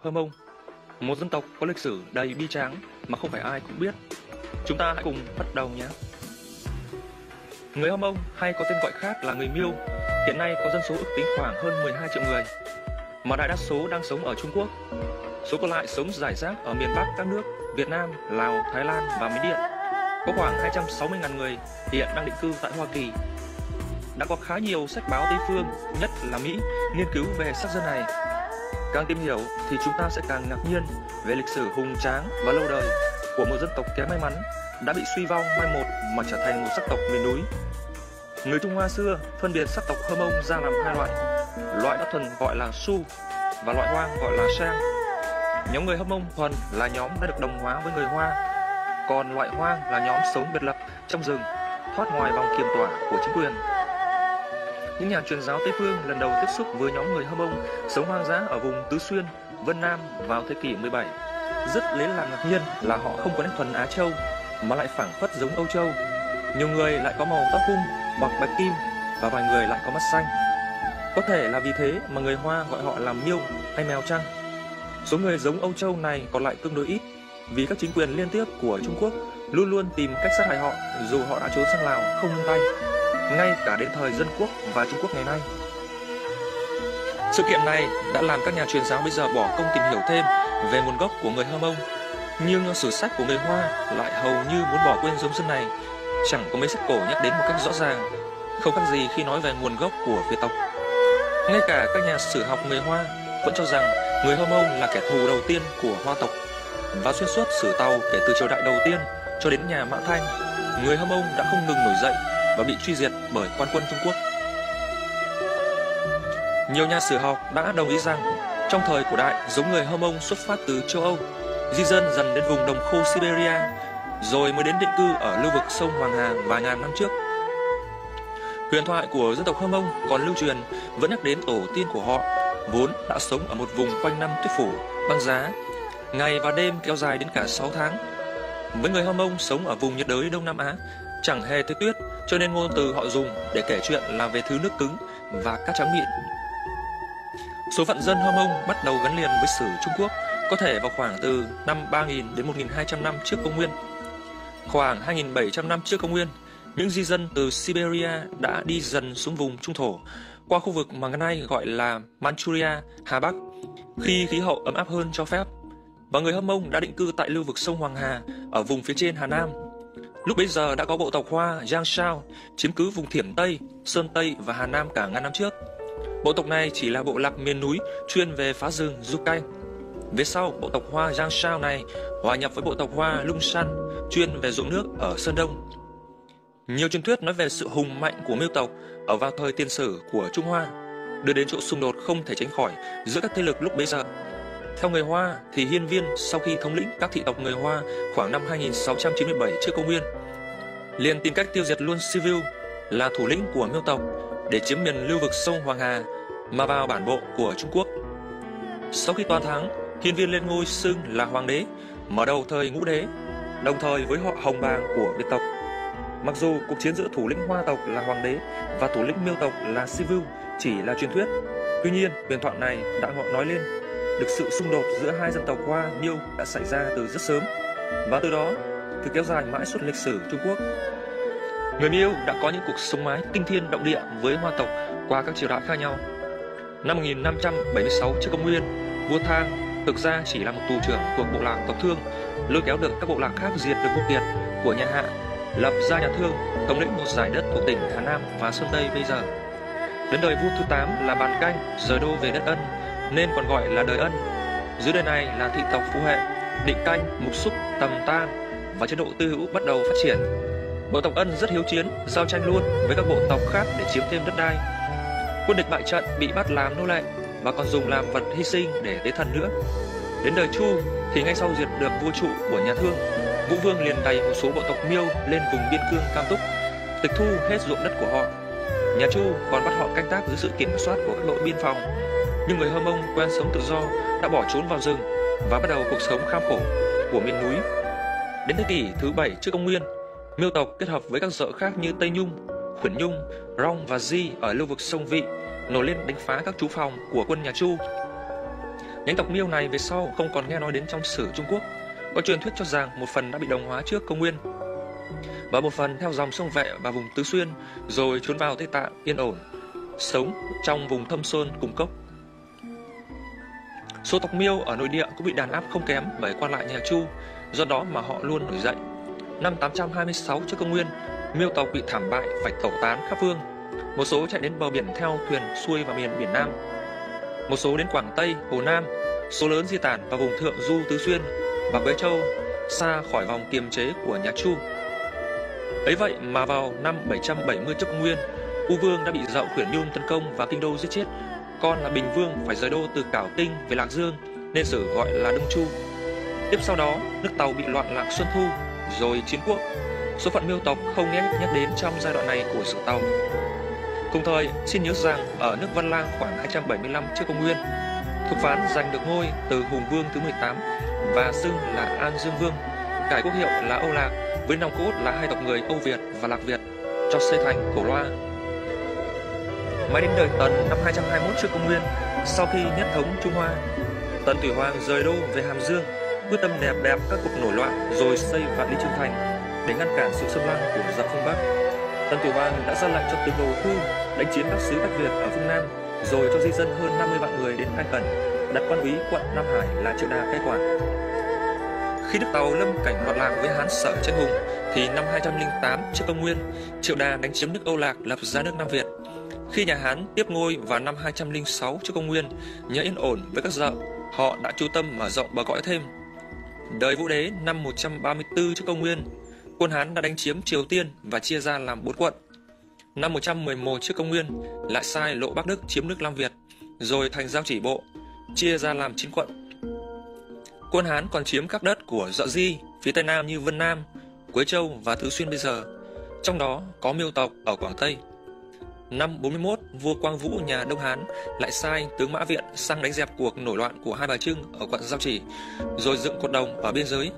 Hơ Mông, một dân tộc có lịch sử đầy bi tráng mà không phải ai cũng biết. Chúng ta hãy cùng bắt đầu nhé. Người Hơ Mông hay có tên gọi khác là người Miêu hiện nay có dân số ước tính khoảng hơn 12 triệu người, mà đại đa số đang sống ở Trung Quốc. Số còn lại sống rải rác ở miền Bắc các nước Việt Nam, Lào, Thái Lan và Miến Điện. Có khoảng 260.000 người hiện đang định cư tại Hoa Kỳ. Đã có khá nhiều sách báo Tây phương, nhất là Mỹ, nghiên cứu về sắc dân này. Càng tìm hiểu thì chúng ta sẽ càng ngạc nhiên về lịch sử hùng tráng và lâu đời của một dân tộc kém may mắn đã bị suy vong mai một mà trở thành một sắc tộc miền núi. Người Trung Hoa xưa phân biệt sắc tộc Hơ Mông ra làm hai loại, loại đã thuần gọi là Su và loại hoang gọi là Sang. Nhóm người Hơ Mông thuần là nhóm đã được đồng hóa với người Hoa, còn loại hoang là nhóm sống biệt lập trong rừng, thoát ngoài vòng kiểm tỏa của chính quyền. Những nhà truyền giáo Tây phương lần đầu tiếp xúc với nhóm người Hơ Mông sống hoang dã ở vùng Tứ Xuyên, Vân Nam vào thế kỷ 17. Rất lấy làm ngạc nhiên là họ không có nét thuần Á Châu mà lại phảng phất giống Âu Châu. Nhiều người lại có màu tóc hung hoặc bạch kim và vài người lại có mắt xanh. Có thể là vì thế mà người Hoa gọi họ là Miêu hay mèo trăng. Số người giống Âu Châu này còn lại tương đối ít vì các chính quyền liên tiếp của Trung Quốc luôn luôn tìm cách sát hại họ dù họ đã trốn sang Lào không nương tay, ngay cả đến thời Dân Quốc và Trung Quốc ngày nay. Sự kiện này đã làm các nhà truyền giáo bây giờ bỏ công tìm hiểu thêm về nguồn gốc của người Hơ Mông, nhưng sử sách của người Hoa lại hầu như muốn bỏ quên giống dân này. Chẳng có mấy sách cổ nhắc đến một cách rõ ràng, không khác gì khi nói về nguồn gốc của Việt tộc. Ngay cả các nhà sử học người Hoa vẫn cho rằng người Hơ Mông là kẻ thù đầu tiên của Hoa tộc, và xuyên suốt sử Tàu kể từ triều đại đầu tiên cho đến nhà Mã Thanh, người Hơ Mông đã không ngừng nổi dậy và bị truy diệt bởi quan quân Trung Quốc. Nhiều nhà sử học đã đồng ý rằng trong thời cổ đại giống người Hơ Mông xuất phát từ châu Âu, di dân dần đến vùng đồng khô Siberia, rồi mới đến định cư ở lưu vực sông Hoàng Hà vài ngàn năm trước. Huyền thoại của dân tộc Hơ Mông còn lưu truyền vẫn nhắc đến tổ tiên của họ, vốn đã sống ở một vùng quanh năm tuyết phủ, băng giá, ngày và đêm kéo dài đến cả 6 tháng. Với người Hơ Mông sống ở vùng nhiệt đới Đông Nam Á, chẳng hề thấy tuyết, cho nên ngôn từ họ dùng để kể chuyện là về thứ nước cứng và cát trắng mịn. Số phận dân Hơ Mông bắt đầu gắn liền với sử Trung Quốc, có thể vào khoảng từ năm 3000 đến 1200 năm trước công nguyên. Khoảng 2700 năm trước công nguyên, những di dân từ Siberia đã đi dần xuống vùng trung thổ, qua khu vực mà ngày nay gọi là Manchuria, Hà Bắc, khi khí hậu ấm áp hơn cho phép. Và người Hơ Mông đã định cư tại lưu vực sông Hoàng Hà ở vùng phía trên Hà Nam. Lúc bấy giờ đã có bộ tộc Hoa Giang Sao chiếm cứ vùng Thiểm Tây, Sơn Tây và Hà Nam cả ngàn năm trước. Bộ tộc này chỉ là bộ lạc miền núi chuyên về phá rừng, du canh. Về sau, bộ tộc Hoa Giang Sao này hòa nhập với bộ tộc Hoa Lung San chuyên về ruộng nước ở Sơn Đông. Nhiều truyền thuyết nói về sự hùng mạnh của Miêu tộc ở vào thời tiền sử của Trung Hoa, đưa đến chỗ xung đột không thể tránh khỏi giữa các thế lực lúc bấy giờ. Theo người Hoa thì Hiên Viên sau khi thống lĩnh các thị tộc người Hoa khoảng năm 2697 trước công nguyên, liền tìm cách tiêu diệt luôn Sivu là thủ lĩnh của Miêu tộc để chiếm miền lưu vực sông Hoàng Hà mà vào bản bộ của Trung Quốc. Sau khi toàn thắng, Hiên Viên lên ngôi xưng là hoàng đế, mở đầu thời Ngũ Đế, đồng thời với họ Hồng Bàng của Việt tộc. Mặc dù cuộc chiến giữa thủ lĩnh Hoa tộc là hoàng đế và thủ lĩnh Miêu tộc là Sivu chỉ là truyền thuyết, tuy nhiên huyền thoại này đã nói lên được sự xung đột giữa hai dân tộc Hoa Miêu đã xảy ra từ rất sớm, và từ đó cứ kéo dài mãi suốt lịch sử Trung Quốc. Người Miêu đã có những cuộc sống mái kinh thiên động địa với Hoa tộc qua các triều đại khác nhau. Năm 1576 trước công nguyên, vua Thang thực ra chỉ là một tù trưởng thuộc bộ lạc tộc Thương, lôi kéo được các bộ lạc khác diệt được vua Kiệt của nhà Hạ, lập ra nhà Thương, thống lĩnh một giải đất thuộc tỉnh Hà Nam và Sơn Tây bây giờ. Đến đời vua thứ 8 là Bàn Canh rời đô về đất Ân, nên còn gọi là đời Ân. Dưới đời này là thị tộc Phú Hệ, Định Canh, Mục Xúc, Tầm Tan và chế độ Tư Hữu bắt đầu phát triển. Bộ tộc Ân rất hiếu chiến, giao tranh luôn với các bộ tộc khác để chiếm thêm đất đai. Quân địch bại trận bị bắt làm nô lệ và còn dùng làm vật hy sinh để tế thần nữa. Đến đời Chu thì ngay sau diệt được vua trụ của nhà Thương, Vũ Vương liền đày một số bộ tộc Miêu lên vùng biên cương Cam Túc, tịch thu hết ruộng đất của họ. Nhà Chu còn bắt họ canh tác dưới sự kiểm soát của các đội biên phòng. Nhưng người Hơ Mông quen sống tự do đã bỏ trốn vào rừng và bắt đầu cuộc sống kham khổ của miền núi. Đến thế kỷ thứ 7 trước công nguyên, Miêu tộc kết hợp với các dợ khác như Tây Nhung, Khuyển Nhung, Rong và Di ở lưu vực sông Vị nổi lên đánh phá các trú phòng của quân nhà Chu. Nhánh tộc Miêu này về sau không còn nghe nói đến trong sử Trung Quốc. Có truyền thuyết cho rằng một phần đã bị đồng hóa trước công nguyên, và một phần theo dòng sông Vệ và vùng Tứ Xuyên, rồi trốn vào Tây Tạng yên ổn, sống trong vùng thâm sơn cùng cốc. Số tộc Miêu ở nội địa cũng bị đàn áp không kém bởi quan lại nhà Chu, do đó mà họ luôn nổi dậy. Năm 826 trước công nguyên, Miêu tộc bị thảm bại phải tẩu tán khắp phương. Một số chạy đến bờ biển theo thuyền xuôi vào miền biển Nam, một số đến Quảng Tây, Hồ Nam, số lớn di tản vào vùng thượng du Tứ Xuyên và Quế Châu, xa khỏi vòng kiềm chế của nhà Chu. Ấy vậy mà vào năm 770 trước công nguyên, U Vương đã bị Dậu Khuyển Nhung tấn công và kinh đô giết chết. Con là Bình Vương phải rời đô từ Cảo Tinh về Lạc Dương, nên sử gọi là Đông Chu. Tiếp sau đó, nước Tàu bị loạn lạc Xuân Thu, rồi chiến quốc. Số phận Miêu tộc không nhắc đến trong giai đoạn này của sử Tàu. Cùng thời, xin nhớ rằng ở nước Văn Lang khoảng 275 trước công nguyên, Thục Phán giành được ngôi từ Hùng Vương thứ 18 và xưng là An Dương Vương, cải quốc hiệu là Âu Lạc với nòng cốt là hai tộc người Âu Việt và Lạc Việt, cho xây thành Cổ Loa. Mãi đến đời Tần năm 221 trước công nguyên, sau khi nhất thống Trung Hoa, Tần Thủy Hoàng rời đô về Hàm Dương, quyết tâm dẹp các cuộc nổi loạn rồi xây Vạn Lý Trường Thành để ngăn cản sự xâm lăng của giặc phương Bắc. Tần Thủy Hoàng đã ra lệnh cho tướng Đồ Thư đánh chiếm các xứ Bách Việt ở phương Nam, rồi cho di dân hơn 50 vạn người đến Khai Khẩn, đặt quan úy quận Nam Hải là Triệu Đà cai quản. Khi nước Tàu lâm cảnh loạn lạc với Hán Sở Tranh Hùng, thì năm 208 trước công nguyên, Triệu Đà đánh chiếm nước Âu Lạc, lập ra nước Nam Việt. Khi nhà Hán tiếp ngôi vào năm 206 trước công nguyên, nhờ yên ổn với các Dậu, họ đã chú tâm mở rộng bờ cõi thêm. Đời Vũ Đế năm 134 trước công nguyên, quân Hán đã đánh chiếm Triều Tiên và chia ra làm 4 quận. Năm 111 trước công nguyên, lại sai Lộ Bắc Đức chiếm nước Lam Việt, rồi thành Giao Chỉ Bộ, chia ra làm 9 quận. Quân Hán còn chiếm các đất của Dợ Di phía tây nam như Vân Nam, Quế Châu và Tứ Xuyên bây giờ, trong đó có Miêu tộc ở Quảng Tây. Năm 41, vua Quang Vũ nhà Đông Hán lại sai tướng Mã Viện sang đánh dẹp cuộc nổi loạn của Hai Bà Trưng ở quận Giao Chỉ, rồi dựng cột đồng ở biên giới.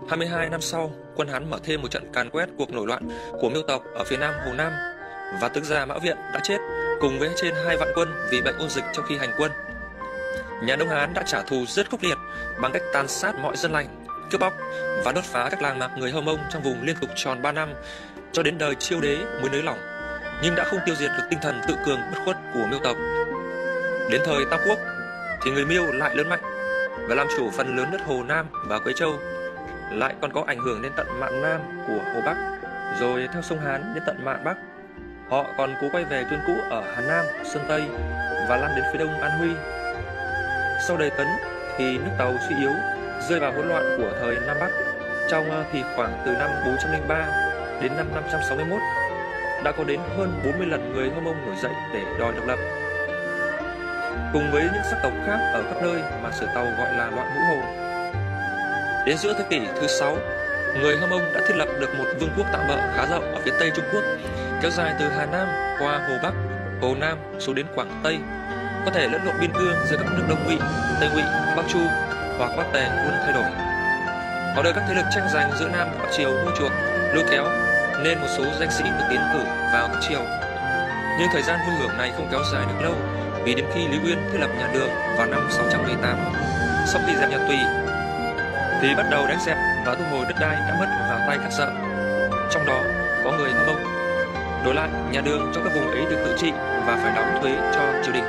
22 năm sau, quân Hán mở thêm một trận càn quét cuộc nổi loạn của Miêu tộc ở phía nam Hồ Nam, và tướng già Mã Viện đã chết cùng với trên 2 vạn quân vì bệnh ôn dịch trong khi hành quân. Nhà Đông Hán đã trả thù rất khốc liệt bằng cách tàn sát mọi dân lành, cướp bóc và đốt phá các làng mạc người Hơ Mông trong vùng liên tục tròn 3 năm, cho đến đời Chiêu Đế mới nới lỏng, nhưng đã không tiêu diệt được tinh thần tự cường bất khuất của Miêu tộc. Đến thời Tam Quốc thì người Miêu lại lớn mạnh và làm chủ phần lớn đất Hồ Nam và Quế Châu, lại còn có ảnh hưởng đến tận mạn Nam của Hồ Bắc, rồi theo sông Hán đến tận mạn Bắc. Họ còn cố quay về chuyên cũ ở Hà Nam, Sơn Tây và lan đến phía đông An Huy. Sau đời Tấn thì nước Tàu suy yếu, rơi vào hỗn loạn của thời Nam Bắc. Trong thì khoảng từ năm 403 đến năm 561 đã có đến hơn 40 lần người Hơ Mông nổi dậy để đòi độc lập. Cùng với những sắc tộc khác ở khắp nơi mà sử Tàu gọi là loạn ngũ hồ. Đến giữa thế kỷ thứ 6, người Hơ Mông đã thiết lập được một vương quốc tạm bợ khá rộng ở phía Tây Trung Quốc, kéo dài từ Hà Nam qua Hồ Bắc, Hồ Nam xuống đến Quảng Tây, có thể lẫn lộn biên cương giữa các nước Đông Ngụy, Tây Ngụy, Bắc Chu hoặc Bắc Tề luôn thay đổi. Có đời các thế lực tranh giành giữa Nam và Bắc Triều mua chuộc, lôi kéo, nên một số danh sĩ được tiến cử vào các triều. Nhưng thời gian vui hưởng này không kéo dài được lâu, vì đến khi Lý Uyên thiết lập nhà Đường vào năm 618, sau khi dẹp nhà Tùy, thì bắt đầu đánh dẹp và thu hồi đất đai đã mất vào tay các Dợ, trong đó có người Hơ Mông. Đổi lại, nhà Đường cho các vùng ấy được tự trị và phải đóng thuế cho triều đình.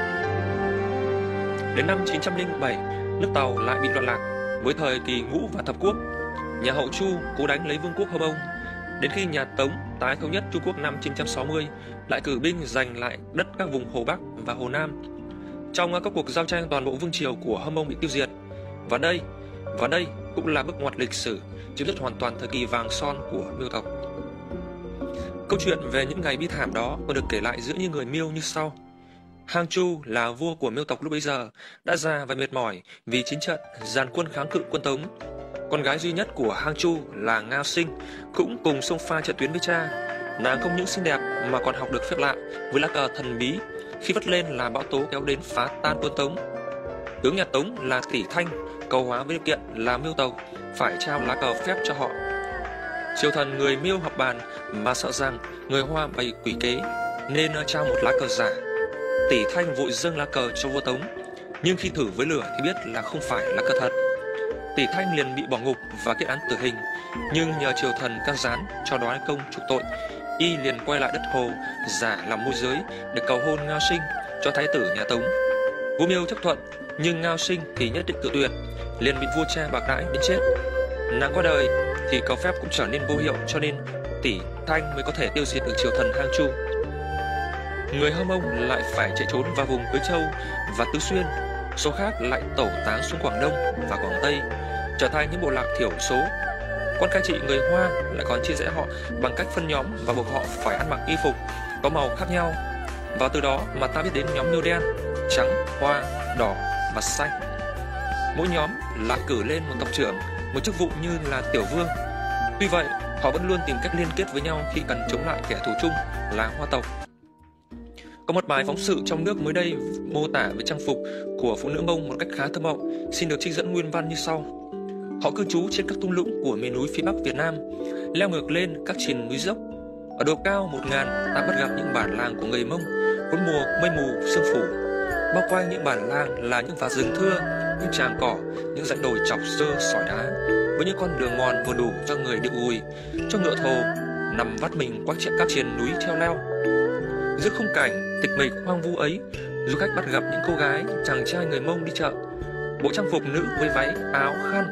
Đến năm 907, nước Tàu lại bị loạn lạc với thời kỳ Ngũ và Thập Quốc. Nhà Hậu Chu cố đánh lấy vương quốc Hơ Mông, đến khi nhà Tống tái thống nhất Trung Quốc năm 960 lại cử binh giành lại đất các vùng Hồ Bắc và Hồ Nam. Trong các cuộc giao tranh, toàn bộ vương triều của Hơ Mông bị tiêu diệt. Và đây cũng là bước ngoặt lịch sử chấm dứt hoàn toàn thời kỳ vàng son của Miêu tộc. Câu chuyện về những ngày bi thảm đó còn được kể lại giữa những người Miêu như sau. Hang Chu là vua của Miêu tộc lúc bấy giờ đã già và mệt mỏi vì chiến trận dàn quân kháng cự quân Tống. Con gái duy nhất của Hang Chu là Ngao Sinh cũng cùng xông pha trận tuyến với cha. Nàng không những xinh đẹp mà còn học được phép lạ với lá cờ thần bí, khi vất lên là bão tố kéo đến phá tan quân Tống. Tướng nhà Tống là Tỷ Thanh cầu hóa với điều kiện là Miêu tộc phải trao lá cờ phép cho họ. Triều thần người Miêu họp bàn mà sợ rằng người Hoa bày quỷ kế nên trao một lá cờ giả. Tỷ Thanh vội dâng lá cờ cho vua Tống, nhưng khi thử với lửa thì biết là không phải là cờ thật. Tỷ Thanh liền bị bỏ ngục và kết án tử hình, nhưng nhờ triều thần can gián cho đoán công chuộc tội, y liền quay lại đất Hồ giả làm môi giới để cầu hôn Ngao Sinh cho thái tử nhà Tống. Vua Miêu chấp thuận, nhưng Ngao Sinh thì nhất định cự tuyệt, liền bị vua cha bạc đãi đến chết. Nàng qua đời thì cầu phép cũng trở nên vô hiệu, cho nên Tỷ Thanh mới có thể tiêu diệt được triều thần Hang Chu. Người Hơ Mông lại phải chạy trốn vào vùng Quế Châu và Tứ Xuyên, số khác lại tẩu tán xuống Quảng Đông và Quảng Tây, trở thành những bộ lạc thiểu số. Quan cai trị người Hoa lại còn chia rẽ họ bằng cách phân nhóm và buộc họ phải ăn mặc y phục có màu khác nhau, và từ đó mà ta biết đến nhóm Miêu đen, trắng, hoa, đỏ và xanh. Mỗi nhóm lại cử lên một tộc trưởng, một chức vụ như là tiểu vương. Tuy vậy, họ vẫn luôn tìm cách liên kết với nhau khi cần chống lại kẻ thù chung là Hoa tộc. Có một bài phóng sự trong nước mới đây mô tả về trang phục của phụ nữ Mông một cách khá thơ mộng, xin được trích dẫn nguyên văn như sau. Họ cư trú trên các thung lũng của miền núi phía Bắc Việt Nam, leo ngược lên các triền núi dốc. Ở độ cao 1000, ta bắt gặp những bản làng của người Mông, bốn mùa mây mù sương phủ. Bao quanh những bản làng là những vạt rừng thưa, những tràng cỏ, những dãy đồi chọc xơ sỏi đá, với những con đường mòn vừa đủ cho người điệu gùi, cho ngựa thồ nằm vắt mình qua các triền núi treo leo. Giữa khung cảnh tịch mịch hoang vu ấy, du khách bắt gặp những cô gái, chàng trai người Mông đi chợ. Bộ trang phục nữ với váy, áo, khăn,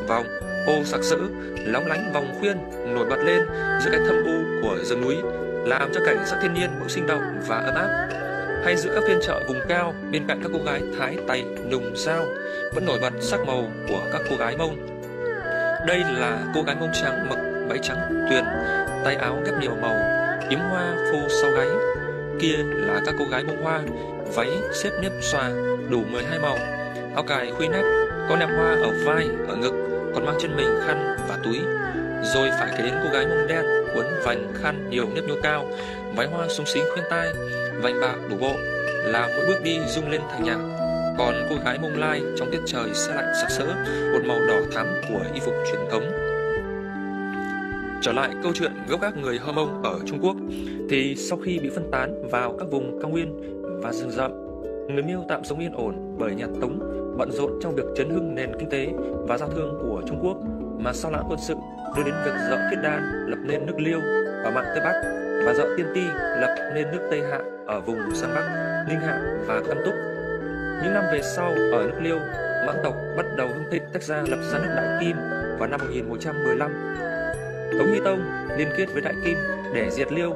vòng, ô sặc sỡ, lóng lánh vòng khuyên nổi bật lên giữa cái thâm u của rừng núi, làm cho cảnh sắc thiên nhiên bỗng sinh động và ấm áp. Hay giữa các phiên chợ vùng cao, bên cạnh các cô gái thái tay nùng dao vẫn nổi bật sắc màu của các cô gái Mông. Đây là cô gái Mông trắng mặc váy trắng tuyền, tay áo ghép nhiều màu, yếm hoa phô sau gáy. Kia là các cô gái Mông Hoa, váy xếp nếp xòa đủ 12 màu, áo cài khuy nách, có nẹp hoa ở vai, ở ngực, còn mang trên mình khăn và túi. Rồi phải kể đến cô gái Mông đen quấn vành khăn nhiều nếp nhô cao, váy hoa xúng xính khuyên tai, vành bạc đủ bộ, làm mỗi bước đi rung lên thành nhạc. Còn cô gái Mông Lai trong tiết trời se lạnh sặc sỡ, một màu đỏ thắm của y phục truyền thống. Trở lại câu chuyện gốc gác người Hơ Mông ở Trung Quốc, thì sau khi bị phân tán vào các vùng cao nguyên và rừng rậm, người Miêu tạm sống yên ổn bởi nhà Tống bận rộn trong việc chấn hưng nền kinh tế và giao thương của Trung Quốc, mà sau lãng quân sự đưa đến việc dợ Khiết Đan lập nên nước Liêu ở mạn Tây Bắc và dợ Tiên Ti lập nên nước Tây Hạ ở vùng Sơn Bắc, Ninh Hạ và Tam Túc. Những năm về sau, ở nước Liêu, Mãn tộc bắt đầu hưng thịnh, tách ra lập ra nước Đại Kim vào năm 1115. Tống Hy Tông liên kết với Đại Kim để diệt Liêu,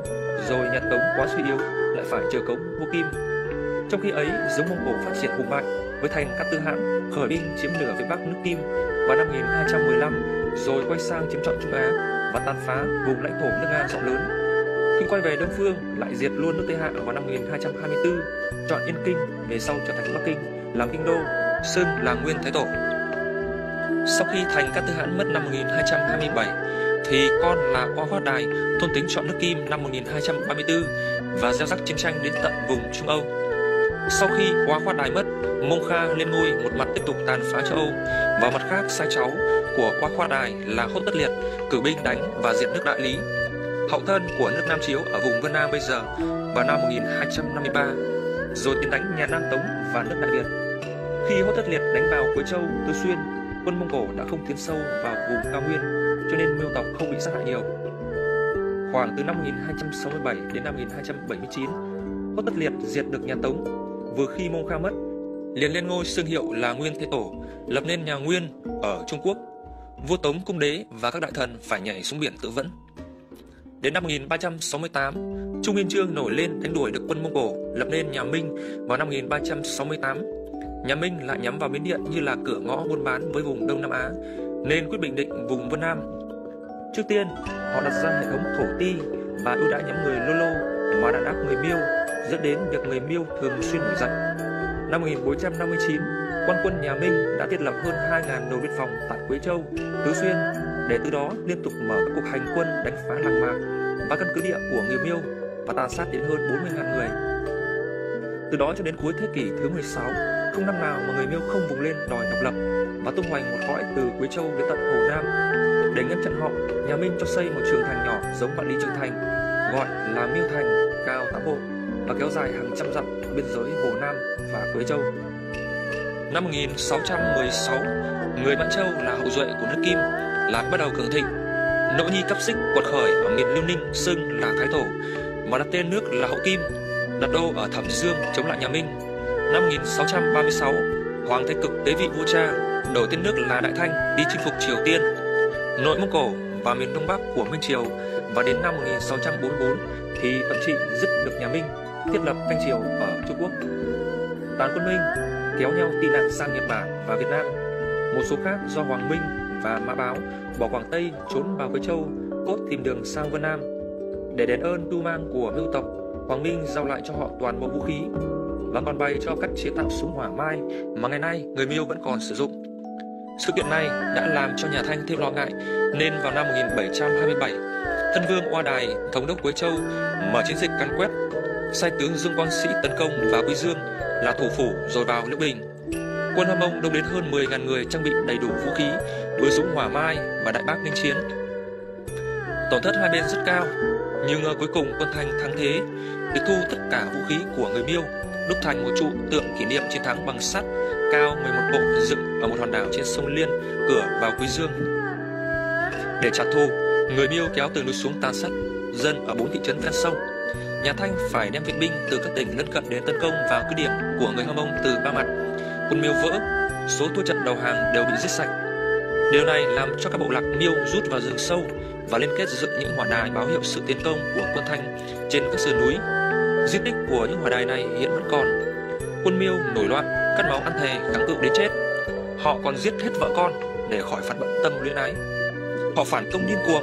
rồi nhà Tống quá suy yếu lại phải chờ cống vua Kim. Trong khi ấy, giống Mông Cổ phát triển hùng mạnh với thành Cát Tư Hãn khởi binh chiếm nửa phía Bắc nước Kim vào năm 1215, rồi quay sang chiếm trọn Trung Á và tàn phá vùng lãnh thổ nước Nga rộng lớn. Khi quay về Đông Phương, lại diệt luôn nước Tây Hạ vào năm 1224, chọn Yên Kinh, về sau trở thành Bắc Kinh làm kinh đô, xưng là Nguyên Thái Tổ. Sau khi thành Cát Tư Hãn mất năm 1227, thì con là Oa Khoát Đài thôn tính chọn nước Kim năm 1234 và gieo rắc chiến tranh đến tận vùng Trung Âu. Sau khi Oa Khoát Đài mất, Mông Kha lên ngôi, một mặt tiếp tục tàn phá châu Âu, và mặt khác sai cháu của Oa Khoát Đài là Hốt Tất Liệt cử binh đánh và diệt nước Đại Lý, hậu thân của nước Nam Chiếu ở vùng Vân Nam bây giờ, vào năm 1253, rồi tiến đánh nhà Nam Tống và nước Đại Việt. Khi Hốt Tất Liệt đánh vào Quế Châu, Tứ Xuyên, quân Mông Cổ đã không tiến sâu vào vùng cao nguyên, cho nên Miêu tộc không bị sát hại nhiều. Khoảng từ năm 1267 đến năm 1279, Hốt Tất Liệt diệt được nhà Tống. Vừa khi Mông Kha mất, liền lên ngôi xưng hiệu là Nguyên Thế Tổ, lập nên nhà Nguyên ở Trung Quốc. Vua Tống Cung Đế và các đại thần phải nhảy xuống biển tự vẫn. Đến năm 1368, Trung Nguyên Chương nổi lên đánh đuổi được quân Mông Cổ, lập nên nhà Minh vào năm 1368. Nhà Minh lại nhắm vào Miến Điện như là cửa ngõ buôn bán với vùng Đông Nam Á, nên quyết định định vùng Vân Nam. Trước tiên, họ đặt ra hệ thống thổ ti và ưu đãi nhóm người Lô Lô mà đàn áp người Miêu, dẫn đến việc người Miêu thường xuyên nổi dậy. Năm 1459, quan quân nhà Minh đã thiết lập hơn 2.000 đồn biên phòng tại Quế Châu, Tứ Xuyên, để từ đó liên tục mở các cuộc hành quân đánh phá làng mạc và căn cứ địa của người Miêu và tàn sát đến hơn 40.000 người. Từ đó cho đến cuối thế kỷ thứ 16, không năm nào mà người Miêu không vùng lên đòi độc lập và tung hoành một cõi từ Quế Châu đến tận Hồ Nam. Để ngăn chặn họ, nhà Minh cho xây một trường thành nhỏ giống Vạn Lý Trường Thành, gọi là Miêu Thành, cao 8 bộ và kéo dài hàng trăm dặm biên giới Hồ Nam và Quế Châu. Năm 1616, người Mãn Châu là hậu duệ của nước Kim lại bắt đầu cường thịnh. Nỗ nhi cấp xích quật khởi ở miền Liêu Ninh xưng là Thái Tổ và đặt tên nước là Hậu Kim, đặt đô ở Thẩm Dương chống lại nhà Minh. Năm 1636, Hoàng Thái Cực tế vị vua cha, đổi tên nước là Đại Thanh đi chinh phục Triều Tiên, nội Mông Cổ và miền Đông Bắc của Minh Triều, và đến năm 1644 thì Thuận Trị dứt được nhà Minh, thiết lập canh triều ở Trung Quốc. Toàn quân Minh kéo nhau tị nạn sang Nhật Bản và Việt Nam. Một số khác do Hoàng Minh và Mã Báo bỏ Quảng Tây trốn vào Quế Châu, cốt tìm đường sang Vân Nam. Để đền ơn tu mang của Mưu tộc, Hoàng Minh giao lại cho họ toàn bộ vũ khí và còn bày cho cách chế tạo súng hỏa mai mà ngày nay người Miêu vẫn còn sử dụng. Sự kiện này đã làm cho nhà Thanh thêm lo ngại, nên vào năm 1727, thân vương Oa Đài, thống đốc Quế Châu, mở chiến dịch càn quét, sai tướng Dương Quang Sĩ tấn công vào Quý Dương là thủ phủ rồi vào Liễu Bình. Quân Hâm Mông đông đến hơn 10.000 người trang bị đầy đủ vũ khí, với súng hỏa mai và đại bác nghênh chiến. Tổn thất hai bên rất cao, nhưng cuối cùng quân Thanh thắng thế, tịch thu tất cả vũ khí của người Miêu, đúc thành một trụ tượng kỷ niệm chiến thắng bằng sắt cao 11 bộ dựng ở một hòn đảo trên sông Liên, cửa vào Quý Dương. Để trả thù, người Miêu kéo từ núi xuống tàn sát dân ở 4 thị trấn ven sông. Nhà Thanh phải đem viện binh từ các tỉnh lân cận đến tấn công vào cứ điểm của người Hâm Mông từ ba mặt. Quân Miêu vỡ, số thua trận đầu hàng đều bị giết sạch. Điều này làm cho các bộ lạc Miêu rút vào rừng sâu và liên kết dựng những hỏa đài báo hiệu sự tiến công của quân Thanh trên các sườn núi. Di tích của những hỏa đài này hiện vẫn còn. Quân Miêu nổi loạn, cắt máu ăn thề kháng cự đến chết. Họ còn giết hết vợ con để khỏi phản bận tâm luyến ái. Họ phản công điên cuồng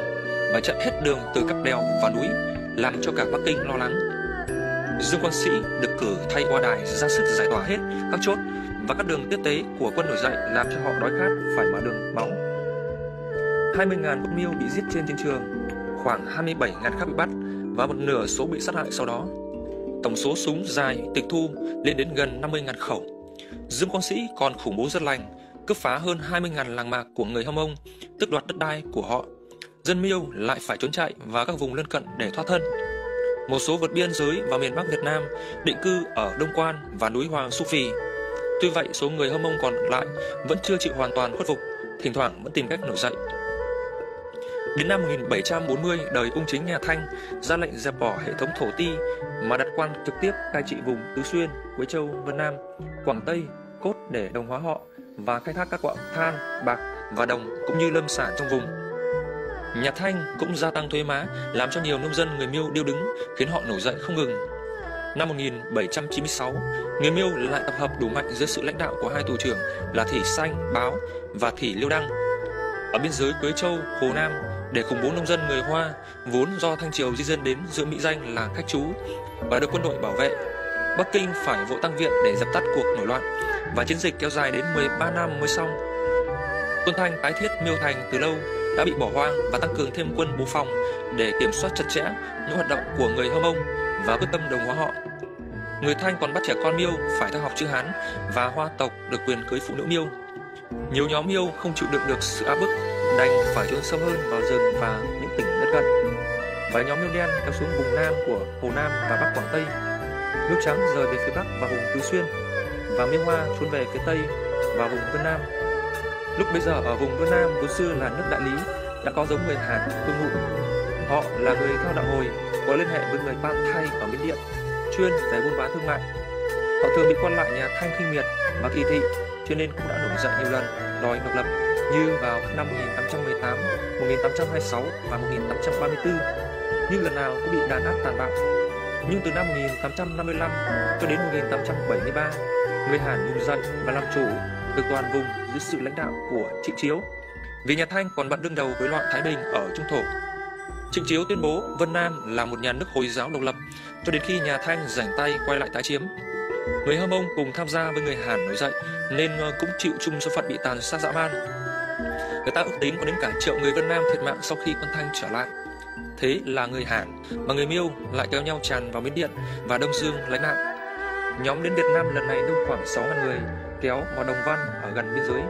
và chặn hết đường từ các đèo và núi, làm cho cả Bắc Kinh lo lắng. Dương Quang Sĩ được cử thay Oa Đài ra sức giải tỏa hết các chốt và các đường tiếp tế của quân nổi dậy, làm cho họ đói khát phải mở đường máu. 20.000 quân Miêu bị giết trên chiến trường, khoảng 27.000 khác bị bắt và một nửa số bị sát hại sau đó. Tổng số súng dài tịch thu lên đến gần 50.000 khẩu. Dương Quang Sĩ còn khủng bố dân lành, cướp phá hơn 20.000 làng mạc của người Hâm Mông, tước đoạt đất đai của họ. Dân Miêu lại phải trốn chạy vào các vùng lân cận để thoát thân. Một số vượt biên giới vào miền Bắc Việt Nam, định cư ở Đông Quan và núi Hoàng Su Phì. Tuy vậy, số người Hâm Mông còn lại vẫn chưa chịu hoàn toàn khuất phục, thỉnh thoảng vẫn tìm cách nổi dậy. Đến năm 1740, đời Ung Chính nhà Thanh ra lệnh dẹp bỏ hệ thống thổ ti mà đặt quan trực tiếp cai trị vùng Tứ Xuyên, Quế Châu, Vân Nam, Quảng Tây, Cốt để đồng hóa họ và khai thác các quặng than, bạc và đồng cũng như lâm sản trong vùng. Nhà Thanh cũng gia tăng thuế má, làm cho nhiều nông dân người Miêu điêu đứng, khiến họ nổi dậy không ngừng. Năm 1796, người Miêu lại tập hợp đủ mạnh dưới sự lãnh đạo của hai thủ trưởng là Thỉ Xanh, Báo và Thỉ Liêu Đăng ở biên giới Quế Châu, Hồ Nam để khủng bố nông dân người Hoa vốn do Thanh Triều di dân đến giữ mỹ danh là khách trú và được quân đội bảo vệ. Bắc Kinh phải vội tăng viện để dập tắt cuộc nổi loạn và chiến dịch kéo dài đến 13 năm mới xong. Quân Thanh tái thiết Miêu Thành từ lâu đã bị bỏ hoang và tăng cường thêm quân bố phòng để kiểm soát chặt chẽ những hoạt động của người Hâm Mông và quyết tâm đồng hóa họ. Người Thanh còn bắt trẻ con Miêu phải theo học chữ Hán và Hoa tộc được quyền cưới phụ nữ Miêu. Nhiều nhóm Miêu không chịu đựng được sự áp bức, đành phải trốn sâu hơn vào rừng và những tỉnh lân cận. Và nhóm Miêu đen kéo xuống vùng Nam của Hồ Nam và Bắc Quảng Tây. Miêu trắng rời về phía Bắc và vùng Tứ Xuyên, và Miêu Hoa trốn về phía Tây và vùng Vân Nam. Lúc bây giờ ở vùng Vân Nam vốn xưa là nước Đại Lý đã có giống người Hán cư ngụ. Họ là người theo đạo Hồi, có liên hệ với người Pan Thay ở Miến Điện, chuyên về buôn bán thương mại. Họ thường bị quan lại nhà Thanh khinh miệt và kỳ thị, cho nên cũng đã nổi dậy nhiều lần đòi độc lập, như vào năm 1818, 1826 và 1834, nhưng lần nào cũng bị đàn áp tàn bạo. Nhưng từ năm 1855 cho đến 1873, người Hán nổi dậy và làm chủ được toàn vùng dưới sự lãnh đạo của Trịnh Chiếu, vì nhà Thanh còn bận đương đầu với loạn Thái Bình ở Trung Thổ. Trịnh Chiếu tuyên bố Vân Nam là một nhà nước Hồi giáo độc lập cho đến khi nhà Thanh rảnh tay quay lại tái chiếm. Người Hâm Mông cùng tham gia với người Hán nổi dậy nên cũng chịu chung số phận bị tàn sát dã man. Người ta ước tính có đến cả 1 triệu người Vân Nam thiệt mạng sau khi quân Thanh trở lại. Thế là người Hán và người Miêu lại kéo nhau tràn vào Miến Điện và Đông Dương lánh nạn. Nhóm đến Việt Nam lần này đông khoảng 6.000 người, kéo vào Đồng Văn ở gần biên giới.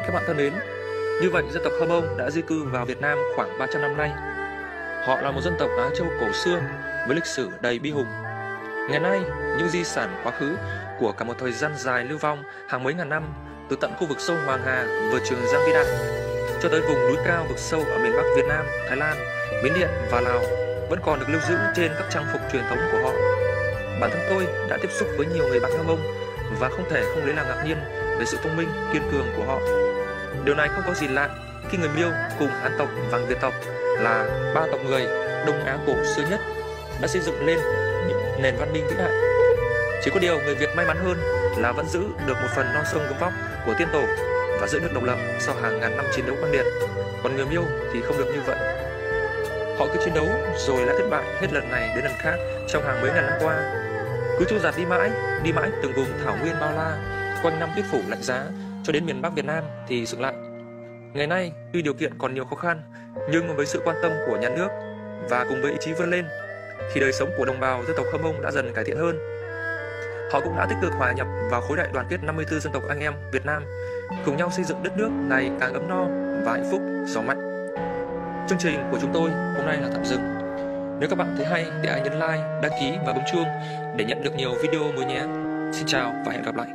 Các bạn thân mến, như vậy dân tộc Hâm Mông đã di cư vào Việt Nam khoảng 300 năm nay. Họ là một dân tộc Á Châu cổ xưa với lịch sử đầy bi hùng. Ngày nay, những di sản quá khứ của cả một thời gian dài lưu vong hàng mấy ngàn năm, từ tận khu vực sâu Hoàng Hà vừa Trường Giang vĩ đại cho tới vùng núi cao vực sâu ở miền Bắc Việt Nam, Thái Lan, Miến Điện và Lào vẫn còn được lưu giữ trên các trang phục truyền thống của họ. Bản thân tôi đã tiếp xúc với nhiều người bạn Hơ Mông và không thể không lấy làm ngạc nhiên về sự thông minh, kiên cường của họ. Điều này không có gì lạ khi người Miêu cùng Hán tộc và Việt tộc là ba tộc người Đông Á cổ xưa nhất đã xây dựng lên những nền văn minh vĩ đại. Chỉ có điều người Việt may mắn hơn là vẫn giữ được một phần non sông gấm vóc của tiên tổ và giữ được độc lập sau hàng ngàn năm chiến đấu oanh liệt. Còn người Miêu thì không được như vậy. Họ cứ chiến đấu rồi lại thất bại hết lần này đến lần khác trong hàng mấy ngàn năm qua. Cứ trôi dạt đi mãi từng vùng thảo nguyên bao la, quanh năm tuyết phủ lạnh giá cho đến miền Bắc Việt Nam thì dừng lại. Ngày nay, tuy điều kiện còn nhiều khó khăn, nhưng với sự quan tâm của nhà nước và cùng với ý chí vươn lên, thì đời sống của đồng bào dân tộc Hơ Mông đã dần cải thiện hơn. Họ cũng đã tích cực hòa nhập vào khối đại đoàn kết 54 dân tộc anh em Việt Nam, cùng nhau xây dựng đất nước ngày càng ấm no và hạnh phúc, giàu mạnh. Chương trình của chúng tôi hôm nay là tạm dừng. Nếu các bạn thấy hay thì hãy nhấn like, đăng ký và bấm chuông để nhận được nhiều video mới nhé. Xin chào và hẹn gặp lại.